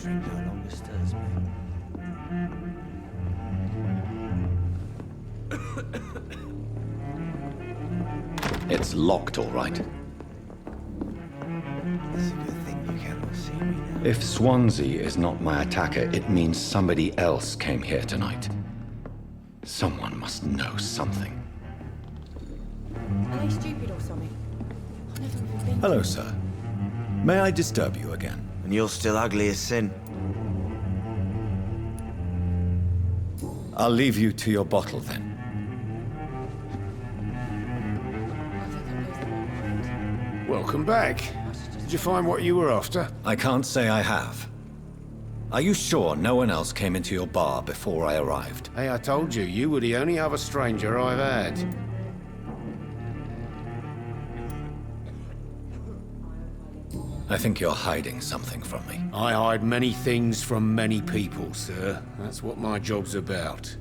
drink no longer stirs me. It's locked, all right. It's a good thing you cannot see me now. If Swansea is not my attacker, it means somebody else came here tonight. Someone must know something. Are they stupid or something? I've never even been. Hello, sir. May I disturb you again? And you're still ugly as sin. I'll leave you to your bottle then. Welcome back. Did you find what you were after? I can't say I have. Are you sure no one else came into your bar before I arrived? Hey, I told you, you were the only other stranger I've had. I think you're hiding something from me. I hide many things from many people, sir. That's what my job's about.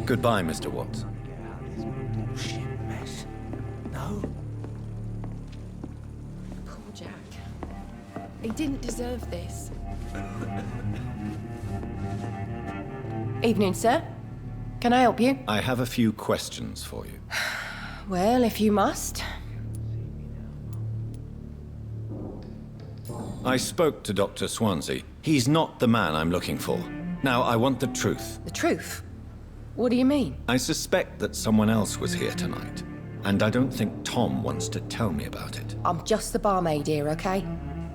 Goodbye, Mr. Watts. Get out of this bullshit mess. No? Poor Jack. He didn't deserve this. Evening, sir. Can I help you? I have a few questions for you. Well, if you must. I spoke to Dr. Swansea. He's not the man I'm looking for. Now, I want the truth. The truth? What do you mean? I suspect that someone else was here tonight, and I don't think Tom wants to tell me about it. I'm just the barmaid here, okay?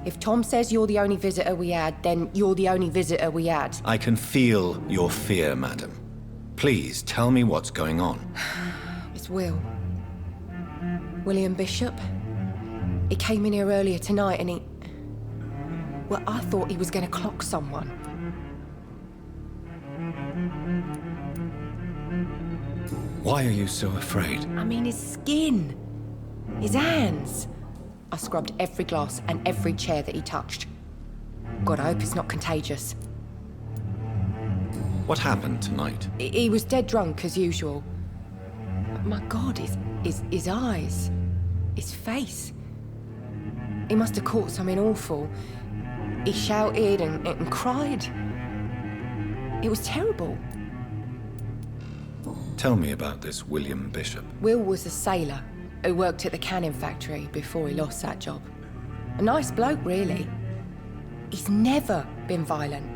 If Tom says you're the only visitor we had, then you're the only visitor we had. I can feel your fear, madam. Please tell me what's going on. It's Will. William Bishop. He came in here earlier tonight and he... Well, I thought he was going to clock someone. Why are you so afraid? I mean, his skin. His hands. I scrubbed every glass and every chair that he touched. God, I hope it's not contagious. What happened tonight? He was dead drunk, as usual. But my God, his eyes. His face. He must have caught something awful. He shouted and cried. It was terrible. Tell me about this William Bishop. Will was a sailor who worked at the canning factory before he lost that job. A nice bloke, really. He's never been violent.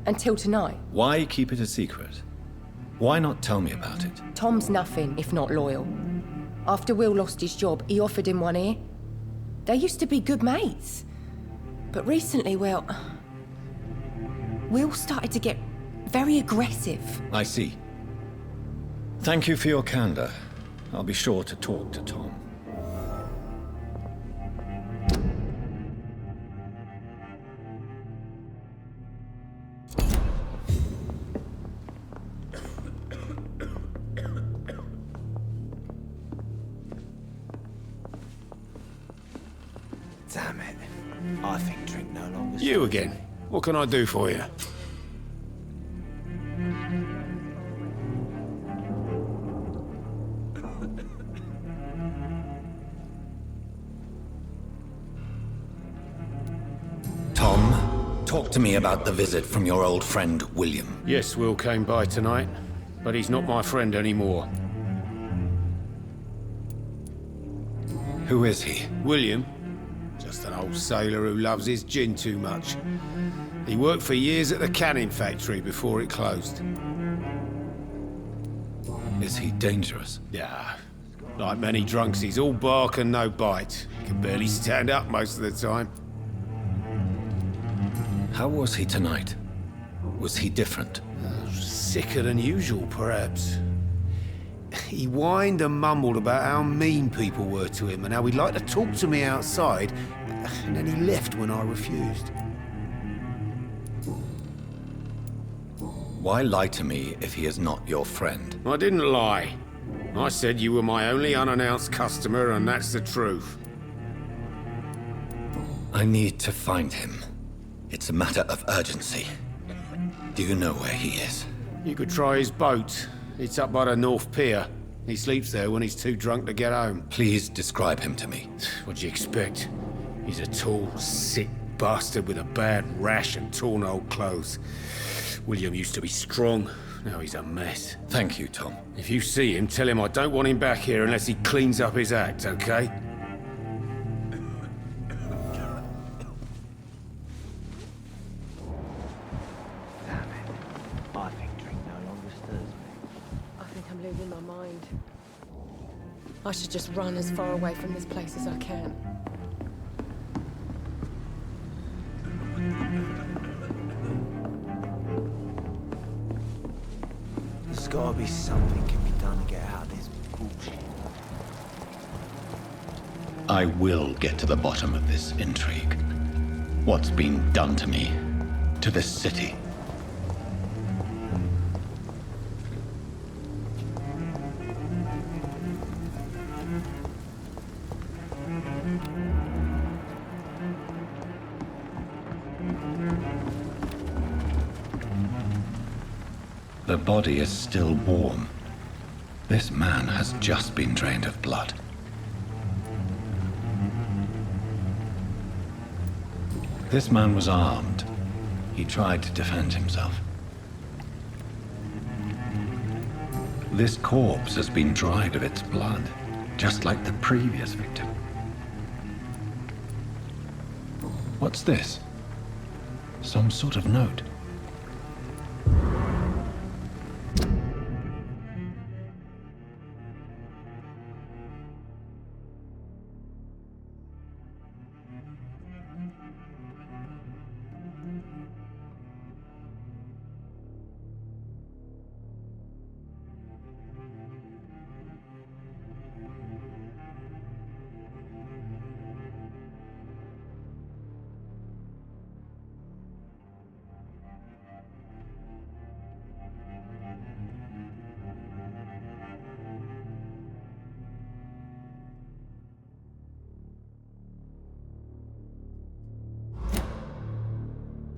Until tonight. Why keep it a secret? Why not tell me about it? Tom's nothing if not loyal. After Will lost his job, he offered him one ear. They used to be good mates. But recently, well... Will started to get very aggressive. I see. Thank you for your candor. I'll be sure to talk to Tom. Damn it. I think drink no longer You again. What can I do for you? Tom, talk to me about the visit from your old friend, William. Yes, Will came by tonight, but he's not my friend anymore. Who is he? William? Just an old sailor who loves his gin too much. He worked for years at the canning factory before it closed. Is he dangerous? Yeah. Like many drunks, he's all bark and no bite. Can barely stand up most of the time. How was he tonight? Was he different? Sicker than usual, perhaps. He whined and mumbled about how mean people were to him and how he'd like to talk to me outside, and then he left when I refused. Why lie to me if he is not your friend? I didn't lie. I said you were my only unannounced customer, and that's the truth. I need to find him. It's a matter of urgency. Do you know where he is? You could try his boat. It's up by the North Pier. He sleeps there when he's too drunk to get home. Please describe him to me. What'd you expect? He's a tall, sick bastard with a bad rash and torn old clothes. William used to be strong. Now he's a mess. Thank you, Tom. If you see him, tell him I don't want him back here unless he cleans up his act, okay? I think drink no longer stirs me. I think I'm losing my mind. I should just run as far away from this place as I can. There's gotta be something can be done to get out of this bullshit. I will get to the bottom of this intrigue. What's been done to me, to this city. The body is still warm. This man has just been drained of blood. This man was armed. He tried to defend himself. This corpse has been dried of its blood, just like the previous victim. What's this? Some sort of note.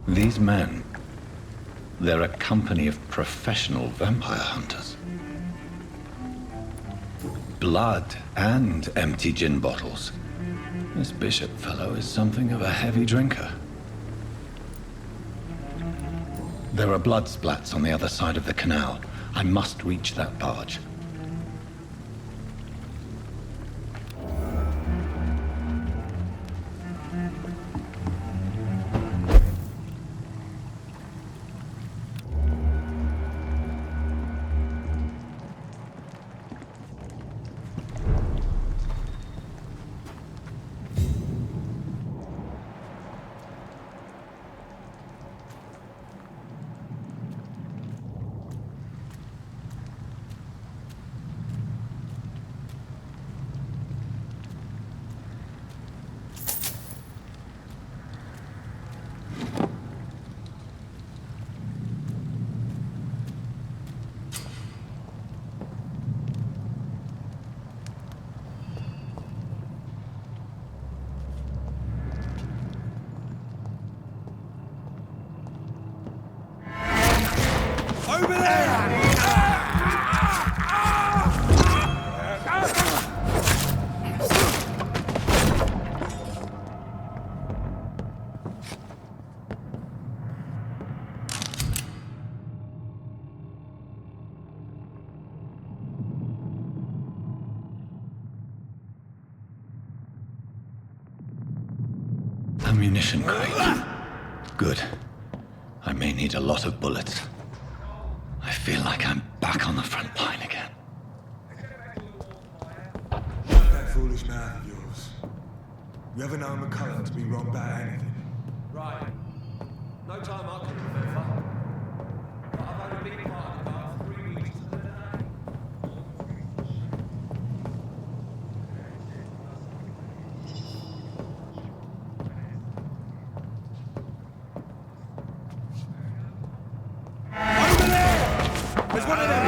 These men, they're a company of professional vampire hunters. Blood and empty gin bottles. This Bishop fellow is something of a heavy drinker. There are blood splats on the other side of the canal. I must reach that barge. Ammunition crate. Good. I may need a lot of bullets. I feel like I'm back on the front line again. Shut that foolish mouth of yours. You ever known McCullough to be wrong about anything? Right. No time I can remember. But I've only been part of the bar for 3 weeks. There's one of them!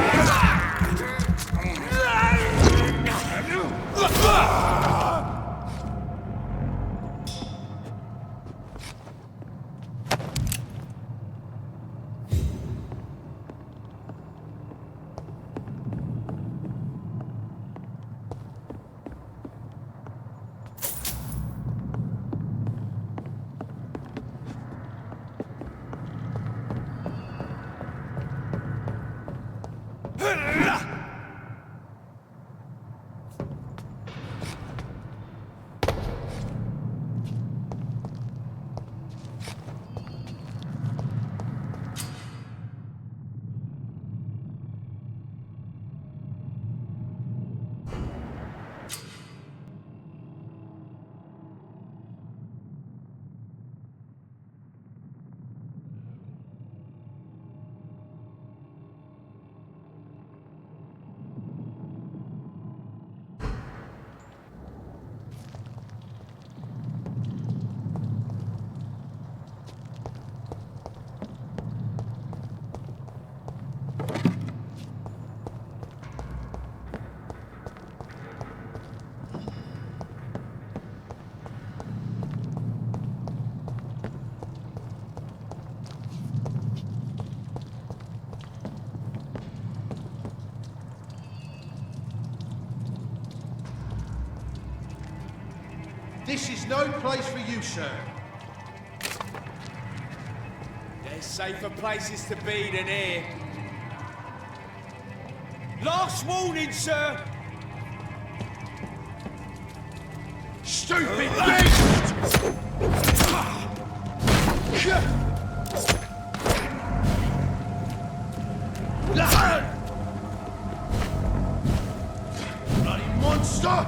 This is no place for you, sir. There's safer places to be than here. Last warning, sir! Stupid beast! Bloody monster!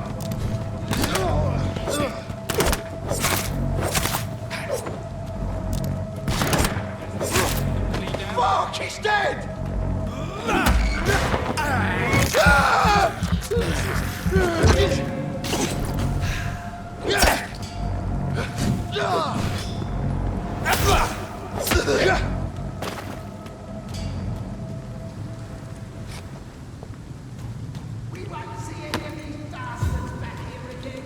Fuck, he's dead! We won't see any of these bastards back here again.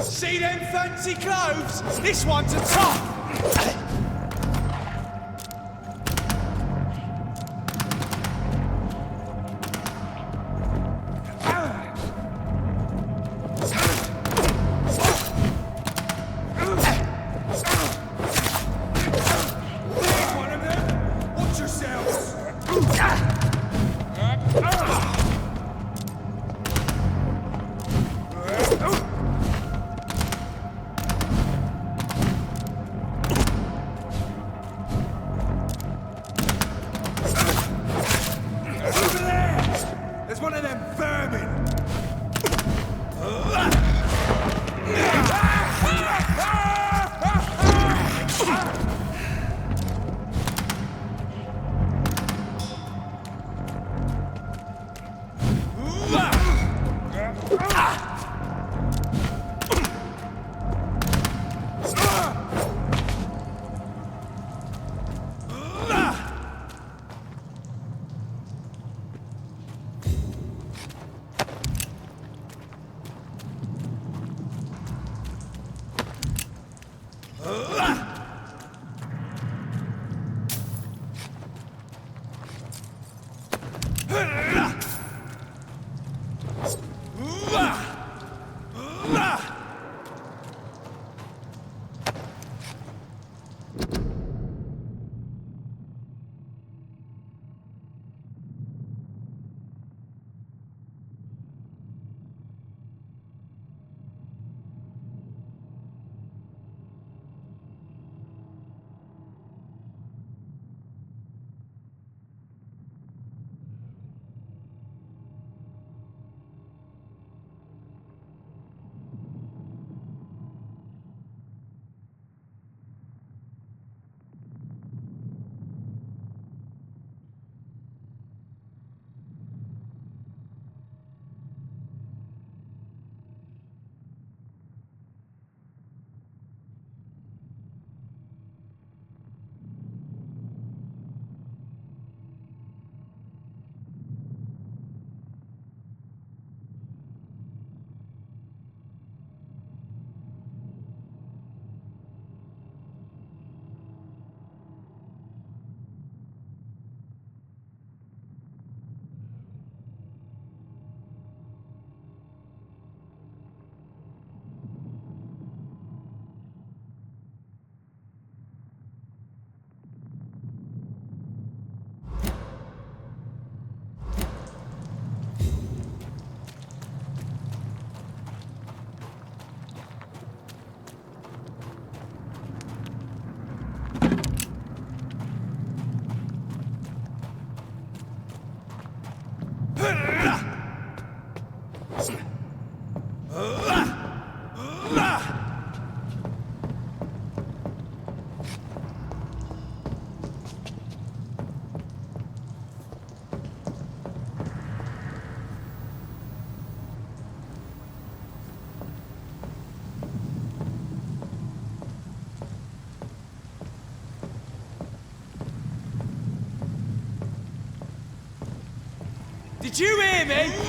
See them fancy clothes? This one's a top! One of them? Watch yourselves! Over there! There's one of them vermin! Did you hear me?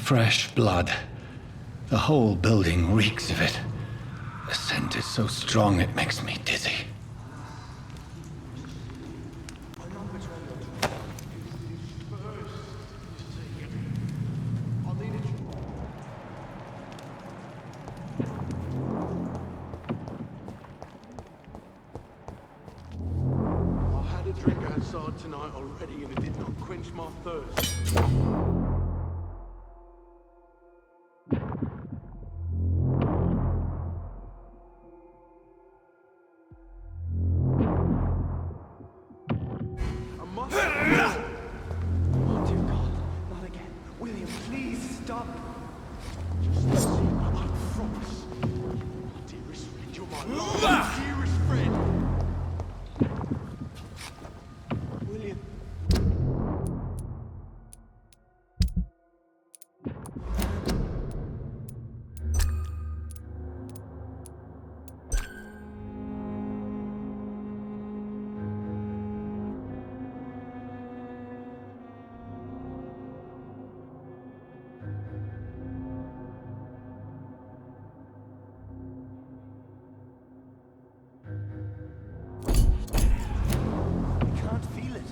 Fresh blood. The whole building reeks of it. The scent is so strong it makes me dizzy. I had a drink outside tonight already and it did not quench my thirst. Oh, dear God, not again. William, please stop. Just see, I promise. My dearest friend, you're my last dearest friend. William. I can't feel it.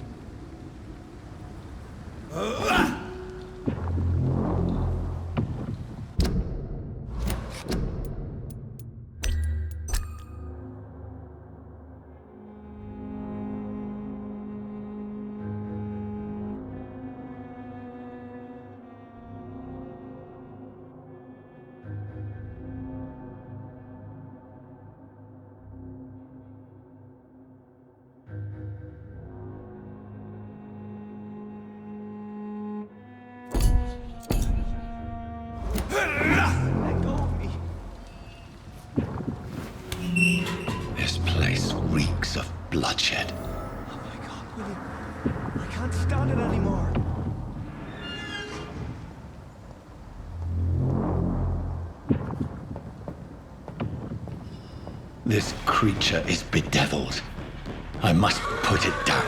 Let go of me. This place reeks of bloodshed. Oh my God, William. I can't stand it anymore. This creature is bedeviled. I must put it down.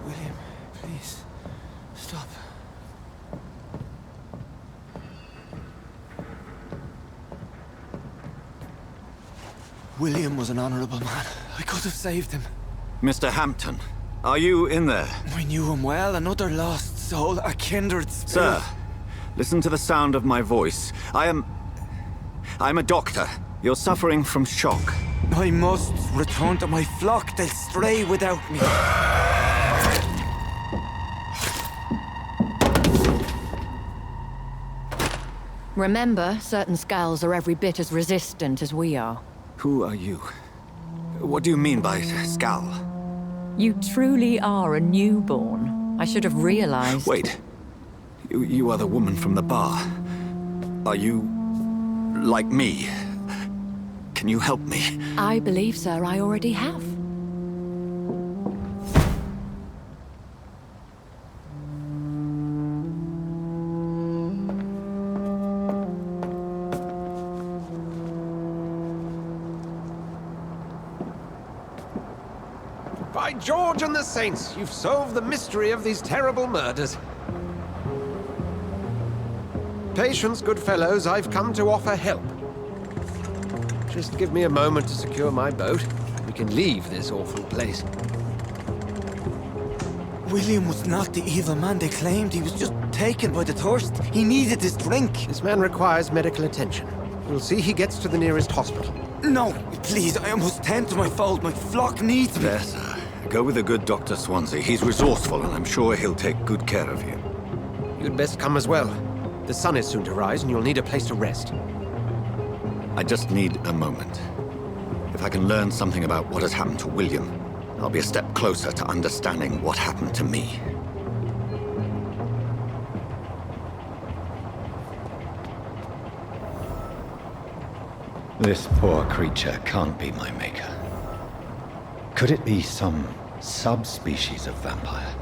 William, please, stop. William was an honorable man. I could have saved him. Mr. Hampton, are you in there? I knew him well, another lost soul, a kindred spirit. Sir, listen to the sound of my voice. I'm a doctor. You're suffering from shock. I must return to my flock. They'll stray without me. Remember, certain skulls are every bit as resistant as we are. Who are you? What do you mean by skull? You truly are a newborn. I should have realized. Wait. You are the woman from the bar. Are you like me? Can you help me? I believe, sir, I already have. By George and the Saints, you've solved the mystery of these terrible murders. Patience, good fellows, I've come to offer help. Just give me a moment to secure my boat. We can leave this awful place. William was not the evil man they claimed. He was just taken by the thirst. He needed his drink. This man requires medical attention. We'll see he gets to the nearest hospital. No, please, I must tend to my fold. My flock needs me. There, sir. Go with the good Dr. Swansea. He's resourceful, and I'm sure he'll take good care of you. You'd best come as well. The sun is soon to rise, and you'll need a place to rest. I just need a moment. If I can learn something about what has happened to William, I'll be a step closer to understanding what happened to me. This poor creature can't be my maker. Could it be some subspecies of vampire?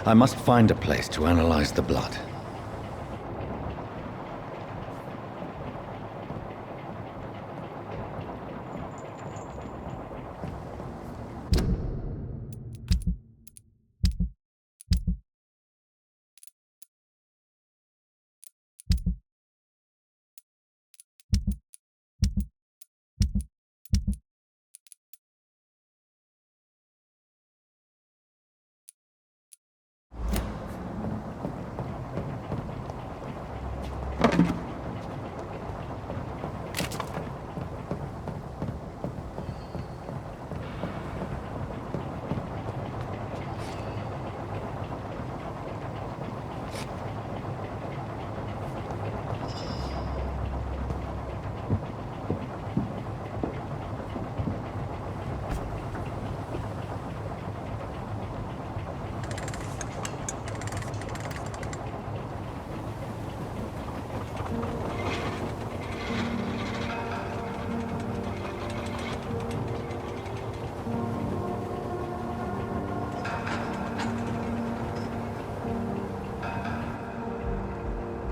I must find a place to analyze the blood.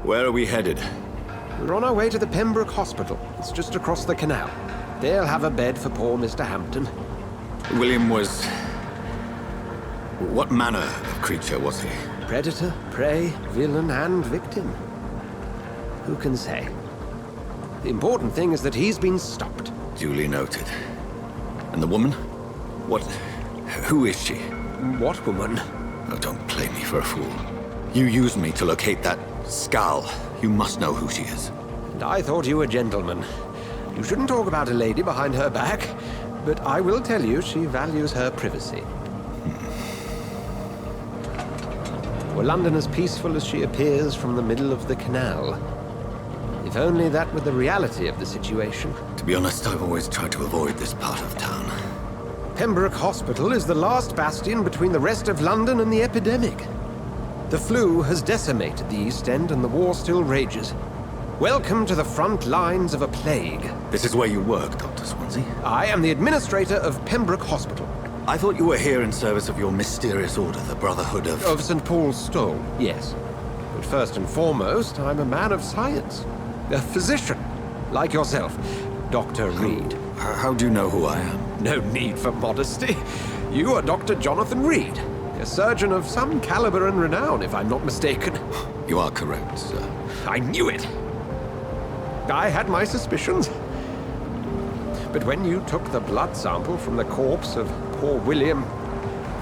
Where are we headed? We're on our way to the Prembroke Hospital. It's just across the canal. They'll have a bed for poor Mr. Hampton. William was... What manner of creature was he? Predator, prey, villain, and victim. Who can say? The important thing is that he's been stopped. Duly noted. And the woman? What... Who is she? What woman? Oh, don't play me for a fool. You used me to locate that skull. You must know who she is. And I thought you a gentleman. You shouldn't talk about a lady behind her back, but I will tell you she values her privacy. Were London as peaceful as she appears from the middle of the canal? If only that were the reality of the situation. To be honest, I've always tried to avoid this part of town. Pembroke Hospital is the last bastion between the rest of London and the epidemic. The flu has decimated the East End and the war still rages. Welcome to the front lines of a plague. This is where you work, Dr. Swansea? I am the administrator of Pembroke Hospital. I thought you were here in service of your mysterious order, the Brotherhood of... Of St. Paul's Stole, yes. But first and foremost, I'm a man of science. A physician, like yourself, Dr. Reed. How do you know who I am? No need for modesty. You are Dr. Jonathan Reed, a surgeon of some caliber and renown, if I'm not mistaken. You are correct, sir. I knew it! I had my suspicions. But when you took the blood sample from the corpse of poor William,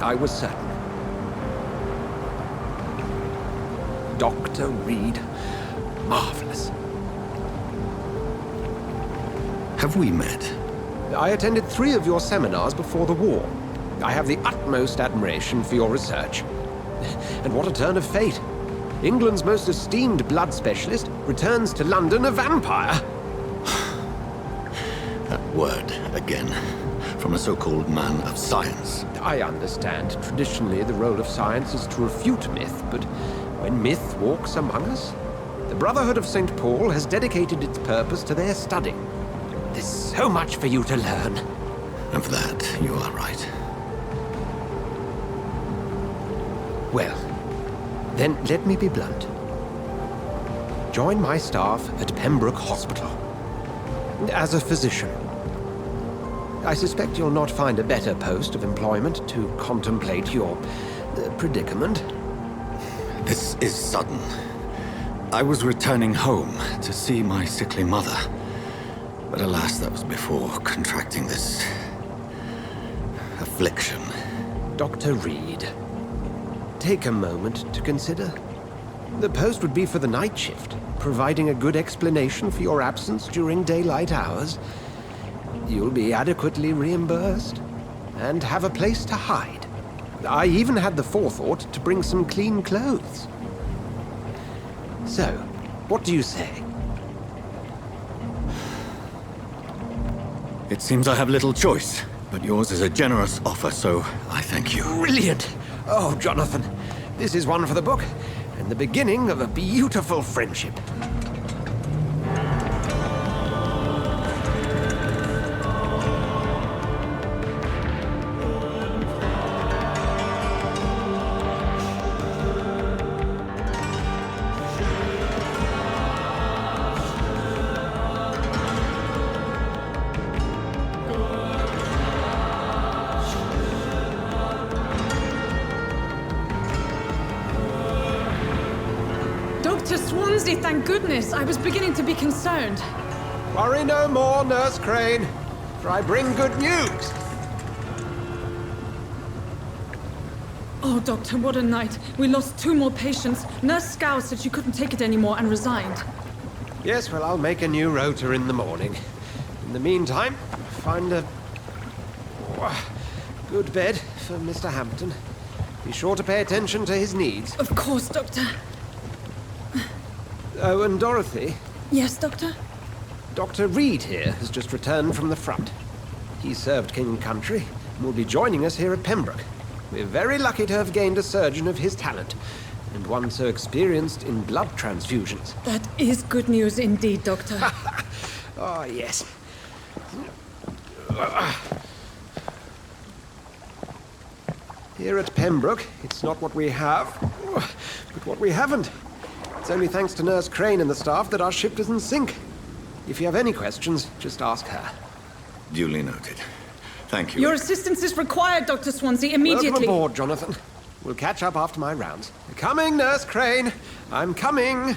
I was certain. Dr. Reed. Marvelous. Have we met? I attended 3 of your seminars before the war. I have the utmost admiration for your research. And what a turn of fate. England's most esteemed blood specialist returns to London a vampire. That word, again. From a so-called man of science. I understand. Traditionally, the role of science is to refute myth, but when myth walks among us, the Brotherhood of St. Paul has dedicated its purpose to their study. There's so much for you to learn. Of that, you are right. Well, then let me be blunt. Join my staff at Pembroke Hospital as a physician. I suspect you'll not find a better post of employment to contemplate your predicament. This is sudden. I was returning home to see my sickly mother. But alas, that was before contracting this affliction. Dr. Reed, take a moment to consider. The post would be for the night shift, providing a good explanation for your absence during daylight hours. You'll be adequately reimbursed and have a place to hide. I even had the forethought to bring some clean clothes. So, what do you say? It seems I have little choice, but yours is a generous offer, so I thank you. Brilliant! Oh, Jonathan, this is one for the book, and the beginning of a beautiful friendship. Dr. Swansea, thank goodness. I was beginning to be concerned. Worry no more, Nurse Crane, for I bring good news. Oh, Doctor, what a night. We lost 2 more patients. Nurse Scow said she couldn't take it anymore and resigned. Yes, well, I'll make a new rota in the morning. In the meantime, find a good bed for Mr. Hampton. Be sure to pay attention to his needs. Of course, Doctor. Oh, and Dorothy? Yes, Doctor? Dr. Reed here has just returned from the front. He served King and Country and will be joining us here at Pembroke. We're very lucky to have gained a surgeon of his talent, and one so experienced in blood transfusions. That is good news indeed, Doctor. Oh, yes. Here at Pembroke, it's not what we have, but what we haven't. It's only thanks to Nurse Crane and the staff that our ship doesn't sink. If you have any questions, just ask her. Duly noted. Thank you. Your assistance is required, Dr. Swansea, immediately. Welcome aboard, Jonathan. We'll catch up after my rounds. Coming, Nurse Crane. I'm coming.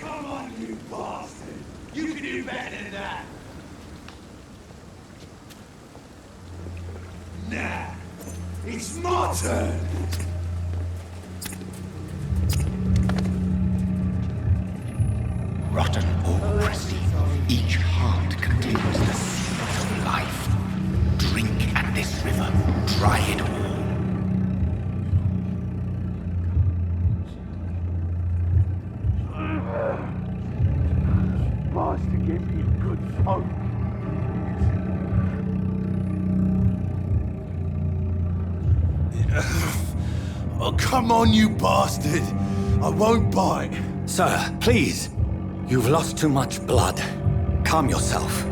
Come on, you bastard! You can do better than that! Nah, it's my turn! Rotten or pristine, each heart contains the seed of life. Drink at this river, dry it all. To give you good folk. Oh, come on, you bastard! I won't bite. Sir, please. You've lost too much blood. Calm yourself.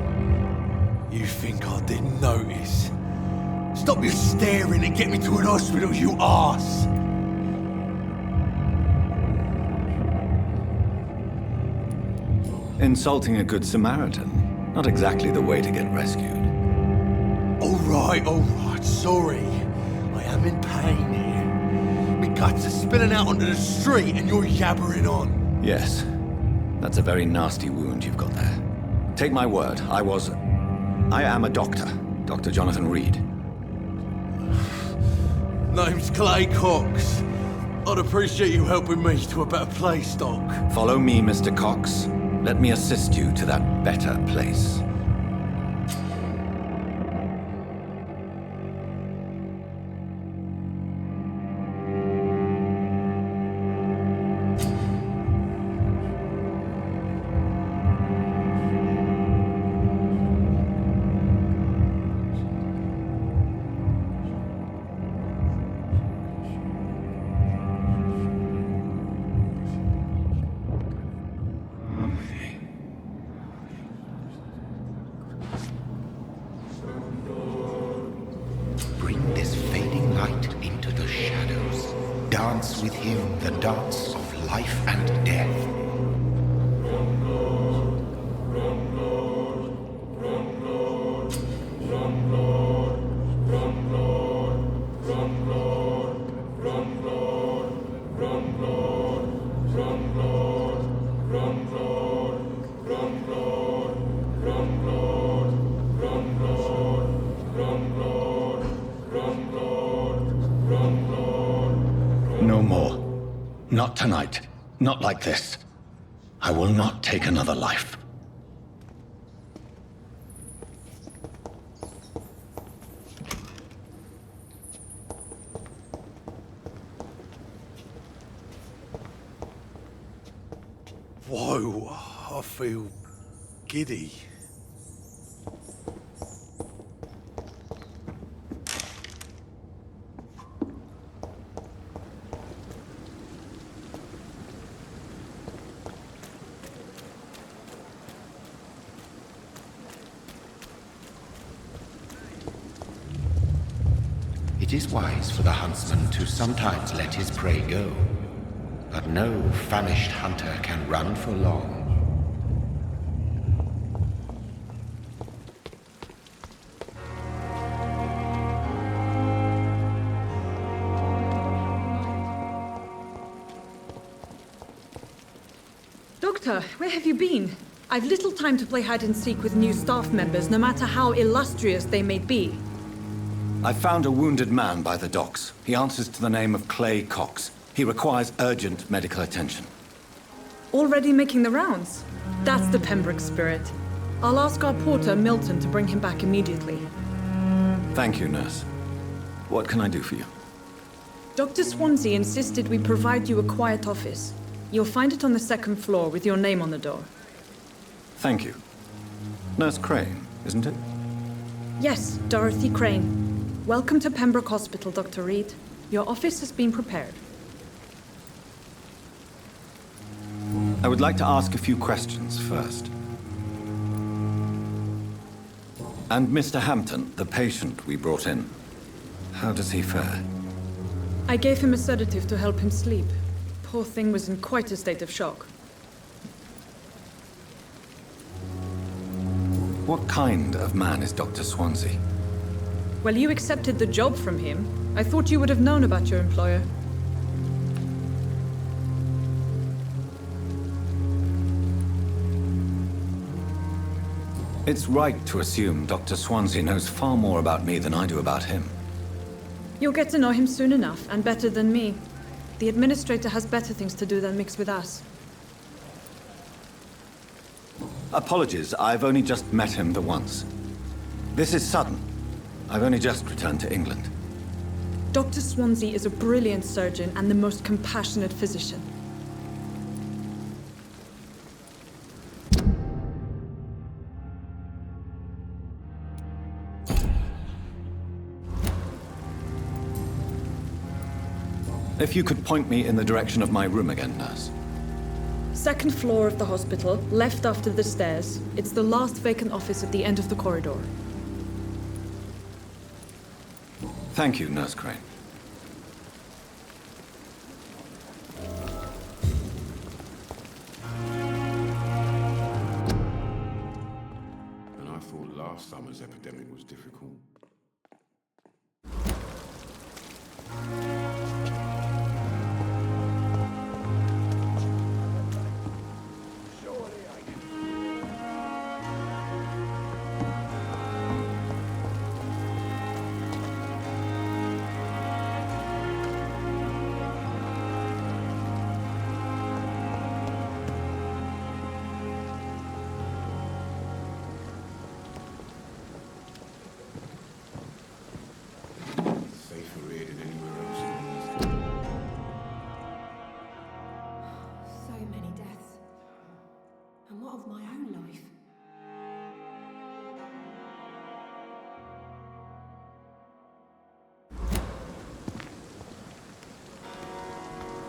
You think I didn't notice? Stop your staring and get me to an hospital, you arse! Insulting a good Samaritan. Not exactly the way to get rescued. All right, sorry. I am in pain here. My guts are spilling out onto the street and you're yabbering on. Yes, That's a very nasty wound you've got there. Take my word, I am a doctor. Dr. Jonathan Reed. Name's Clay Cox. I'd appreciate you helping me to a better place, Doc. Follow me, Mr. Cox. Let me assist you to that better place. Bring this fading light into the shadows. Dance with him the dance of life and death. No more. Not tonight. Not like this. I will not take another life. Whoa, I feel giddy. It is wise for the huntsman to sometimes let his prey go, but no famished hunter can run for long. Doctor, where have you been? I've little time to play hide and seek with new staff members, no matter how illustrious they may be. I found a wounded man by the docks. He answers to the name of Clay Cox. He requires urgent medical attention. Already making the rounds? That's the Pembroke spirit. I'll ask our porter, Milton, to bring him back immediately. Thank you, nurse. What can I do for you? Dr. Swansea insisted we provide you a quiet office. You'll find it on the second floor with your name on the door. Thank you. Nurse Crane, isn't it? Yes, Dorothy Crane. Welcome to Pembroke Hospital, Dr. Reed. Your office has been prepared. I would like to ask a few questions first. And Mr. Hampton, the patient we brought in, how does he fare? I gave him a sedative to help him sleep. Poor thing was in quite a state of shock. What kind of man is Dr. Swansea? Well, you accepted the job from him. I thought you would have known about your employer. It's right to assume Dr. Swansea knows far more about me than I do about him. You'll get to know him soon enough, and better than me. The administrator has better things to do than mix with us. Apologies, I've only just met him the once. This is sudden. I've only just returned to England. Dr. Swansea is a brilliant surgeon and the most compassionate physician. If you could point me in the direction of my room again, nurse. Second floor of the hospital, left after the stairs. It's the last vacant office at the end of the corridor. Thank you, Nurse Crane. And I thought last summer's epidemic was difficult.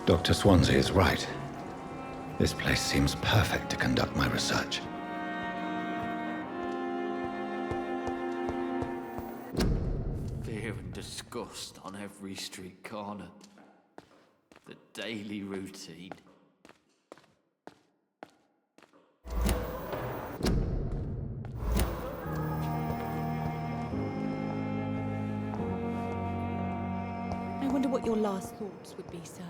Dr. Swansea is right. This place seems perfect to conduct my research. Fear and disgust on every street corner. The daily routine. I wonder what your last thoughts would be, sir.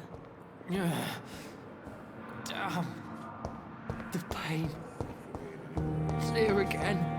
Damn. The pain. It's here again.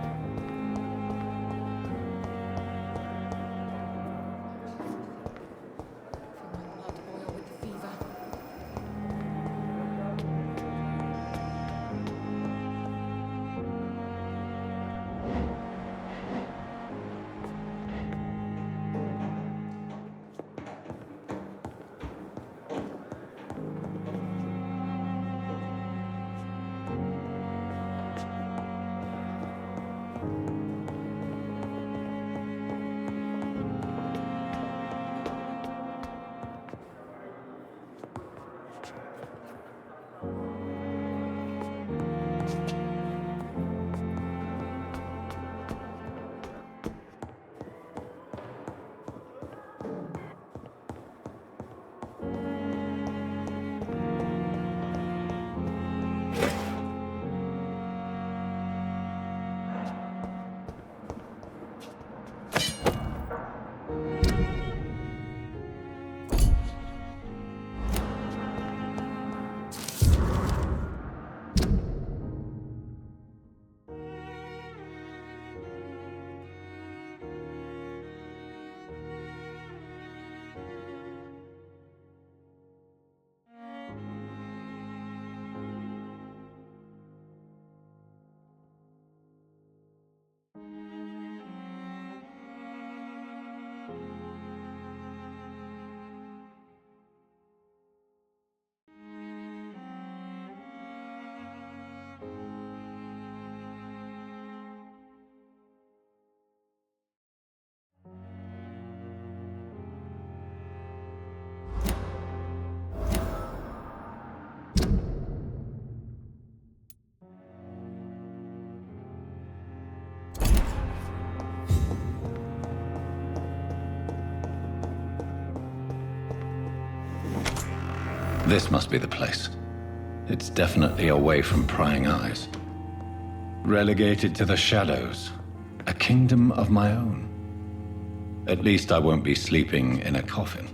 This must be the place. It's definitely away from prying eyes. Relegated to the shadows. A kingdom of my own. At least I won't be sleeping in a coffin.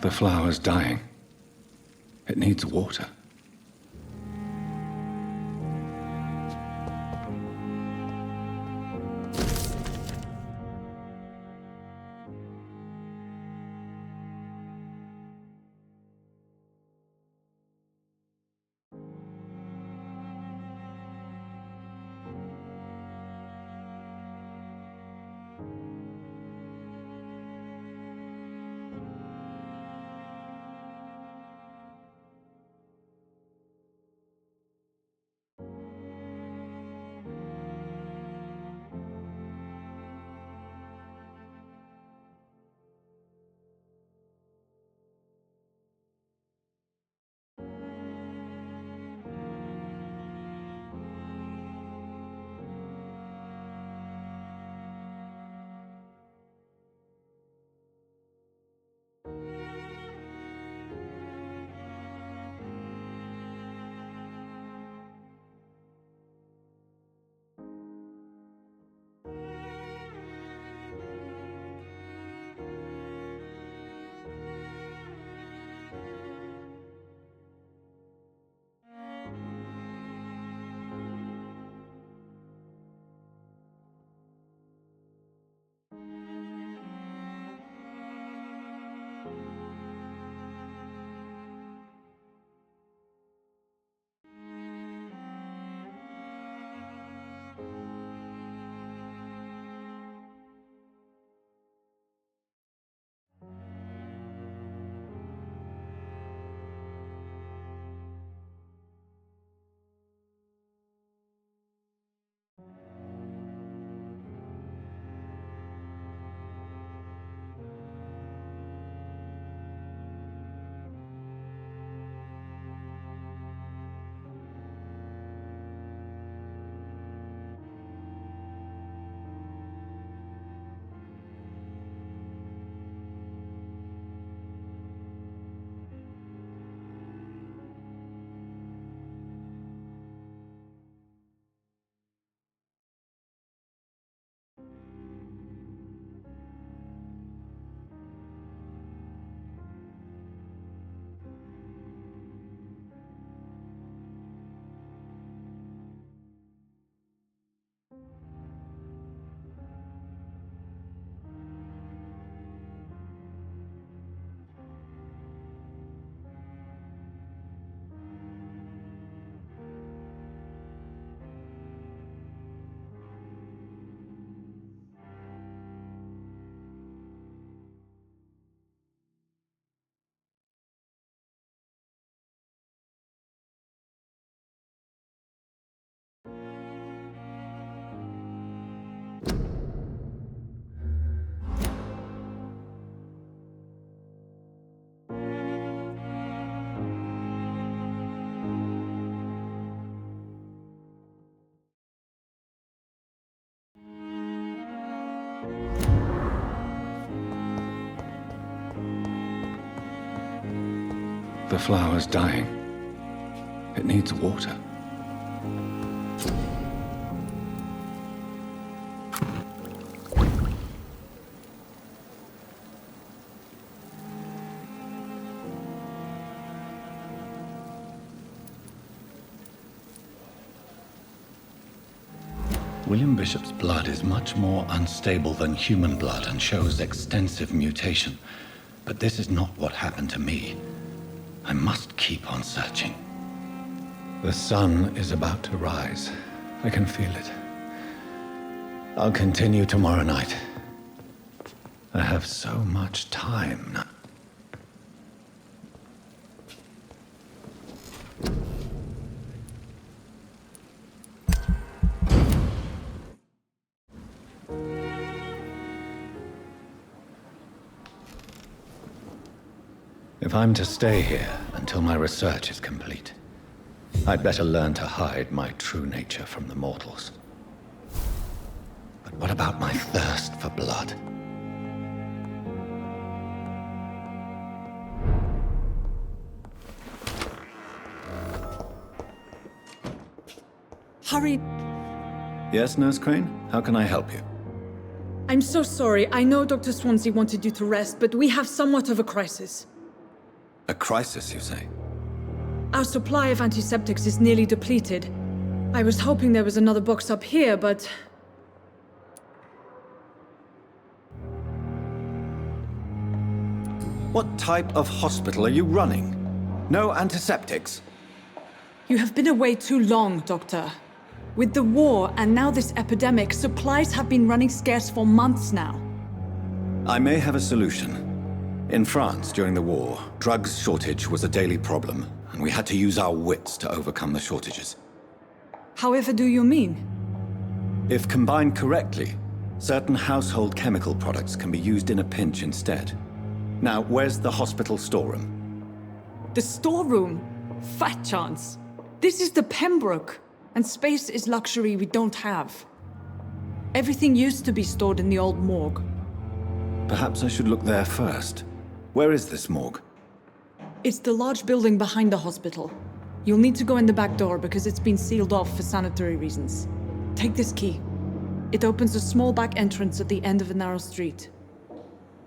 The flower's dying. It needs water. The flower's dying. It needs water. William Bishop's blood is much more unstable than human blood and shows extensive mutation. But this is not what happened to me. I must keep on searching. The sun is about to rise. I can feel it. I'll continue tomorrow night. I have so much time now. If I'm to stay here until my research is complete, I'd better learn to hide my true nature from the mortals. But what about my thirst for blood? Hurry. Yes, Nurse Crane? How can I help you? I'm so sorry. I know Dr. Swansea wanted you to rest, but we have somewhat of a crisis. A crisis, you say? Our supply of antiseptics is nearly depleted. I was hoping there was another box up here, but... What type of hospital are you running? No antiseptics? You have been away too long, Doctor. With the war and now this epidemic, supplies have been running scarce for months now. I may have a solution. In France, during the war, drugs shortage was a daily problem, and we had to use our wits to overcome the shortages. However do you mean? If combined correctly, certain household chemical products can be used in a pinch instead. Now, where's the hospital storeroom? The storeroom? Fat chance. This is the Prembroke, and space is luxury we don't have. Everything used to be stored in the old morgue. Perhaps I should look there first. Where is this morgue? It's the large building behind the hospital. You'll need to go in the back door because it's been sealed off for sanitary reasons. Take this key. It opens a small back entrance at the end of a narrow street.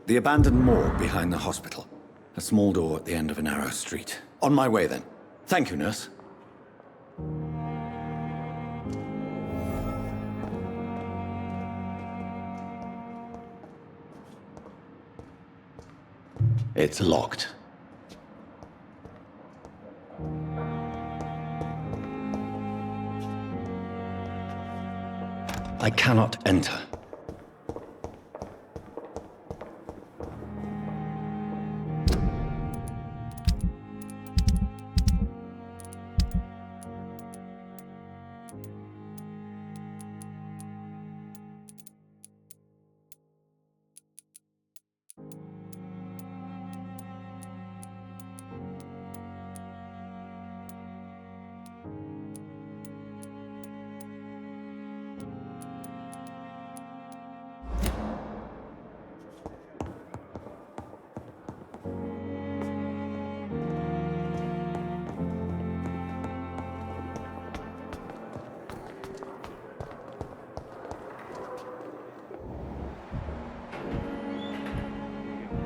The abandoned morgue behind the hospital. A small door at the end of a narrow street. On my way then. Thank you, nurse. It's locked. I cannot enter.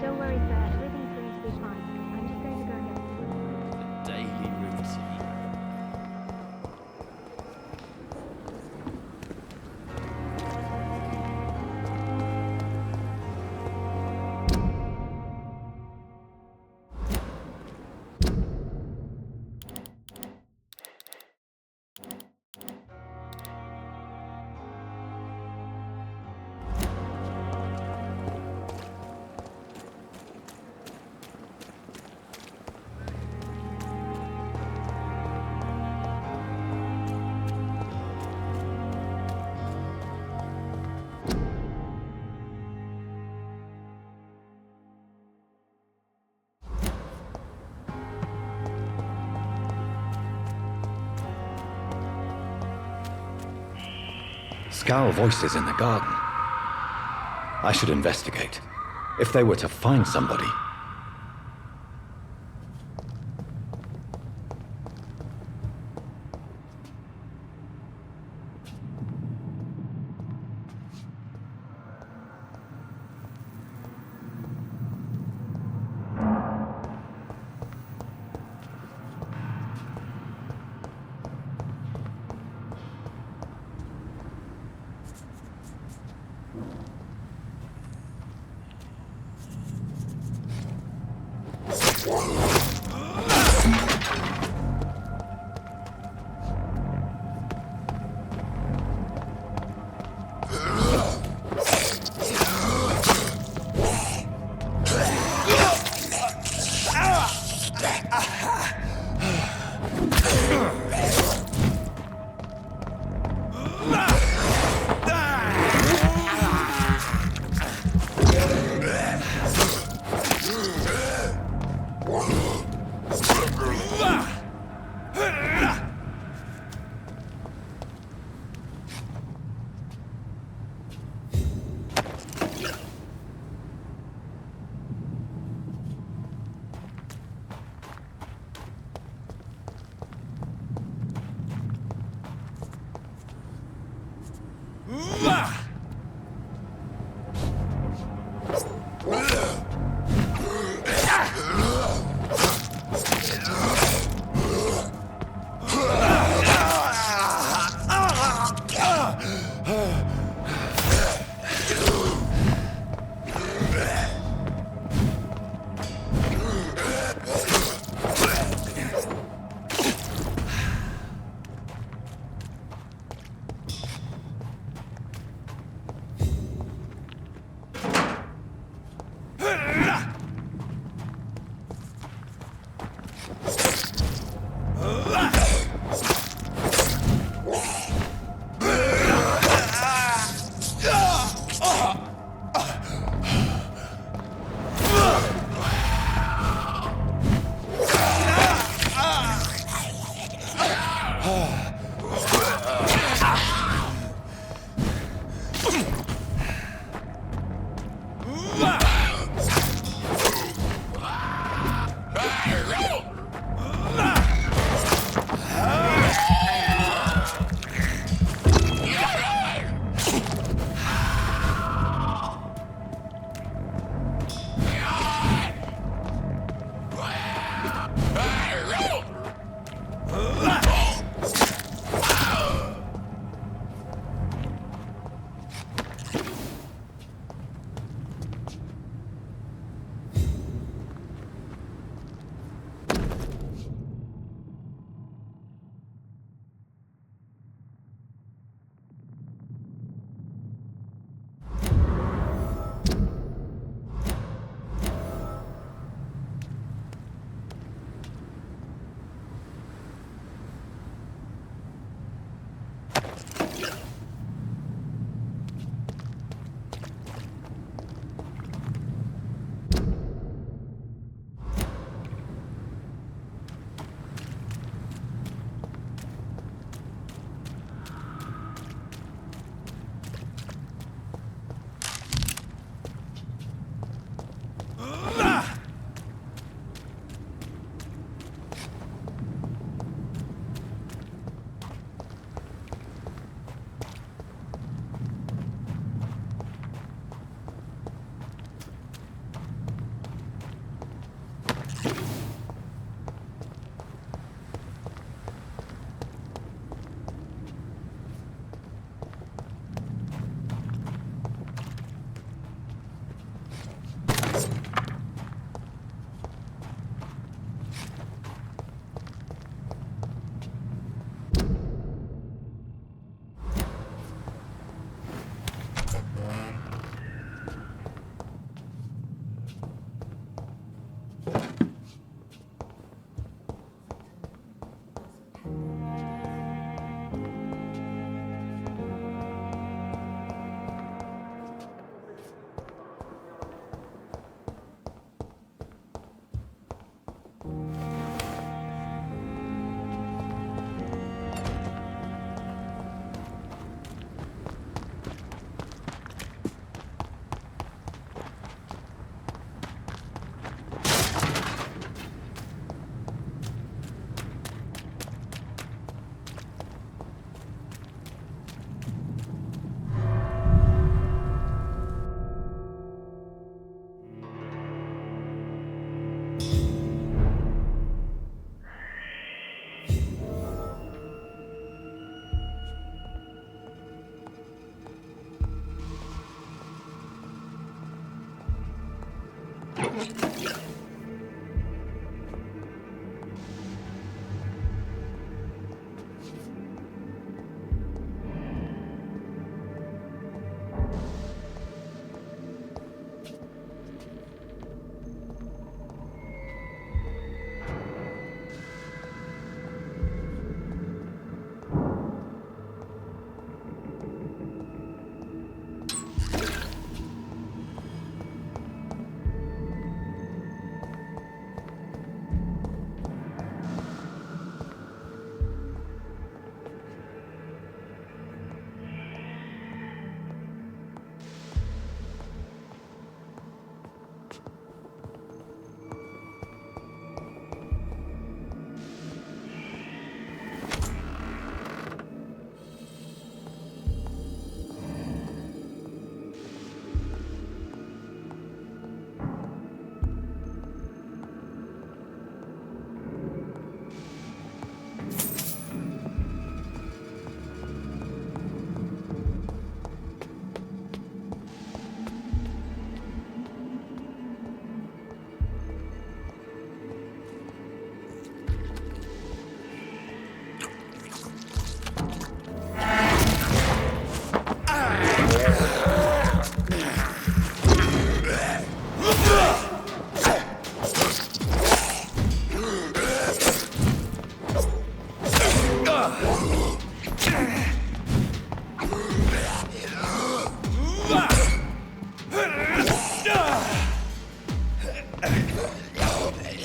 Don't worry, sir. Everything's going to be fine. I'm just going to go get The daily routine. Scowl voices in the garden. I should investigate. If they were to find somebody.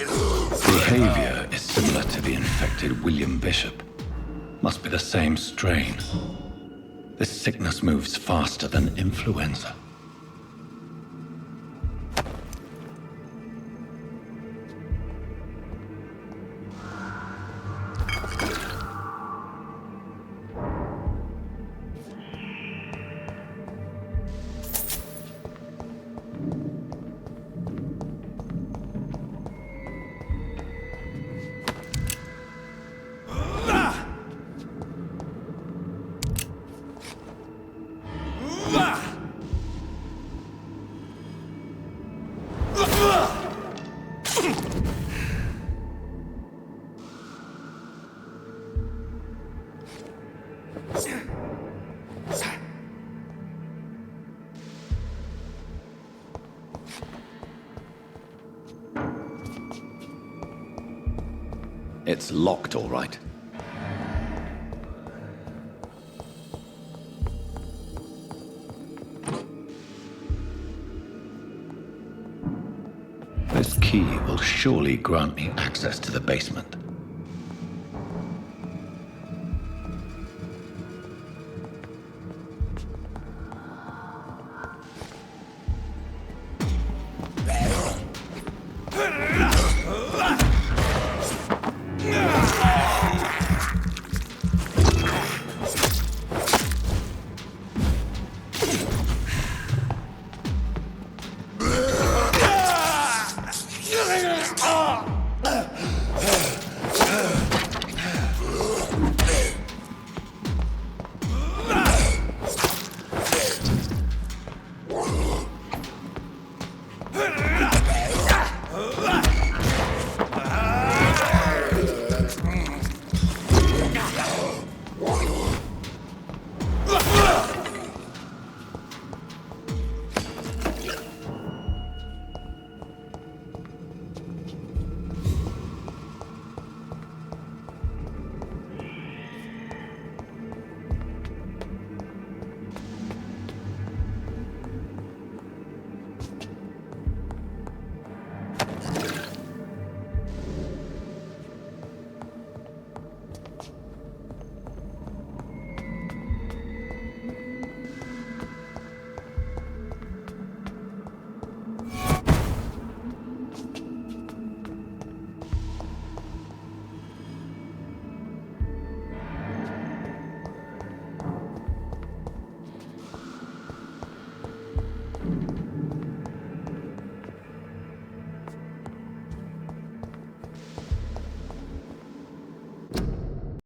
Behavior is similar to the infected William Bishop. Must be the same strain. This sickness moves faster than influenza. It's locked, all right. This key will surely grant me access to the basement.